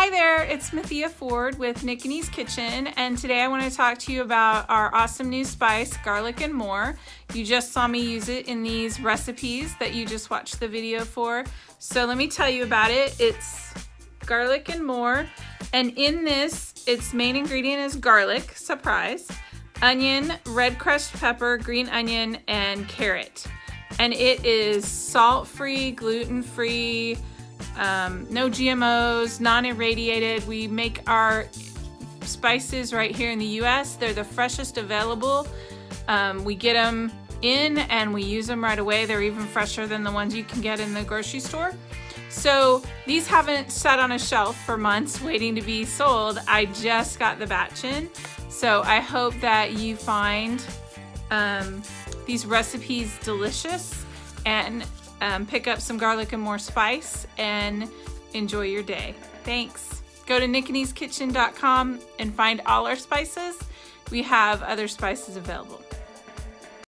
Hi there, it's Mathea Ford with Nick and E's Kitchen, and today I want to talk to you about our awesome new spice, garlic and more. You just saw me use it in these recipes that you just watched the video for. So let me tell you about it. It's garlic and more, and in this, its main ingredient is garlic, surprise, onion, red crushed pepper, green onion, and carrot. And it is salt-free, gluten-free, no GMOs, non-irradiated. We make our spices right here in the US. They're the freshest available. We get them in and we use them right away. They're even fresher than the ones you can get in the grocery store. So these haven't sat on a shelf for months waiting to be sold. I just got the batch in. So I hope that you find these recipes delicious and pick up some garlic and more spice and enjoy your day. Thanks. Go to nickandeskitchen.com and find all our spices. We have other spices available.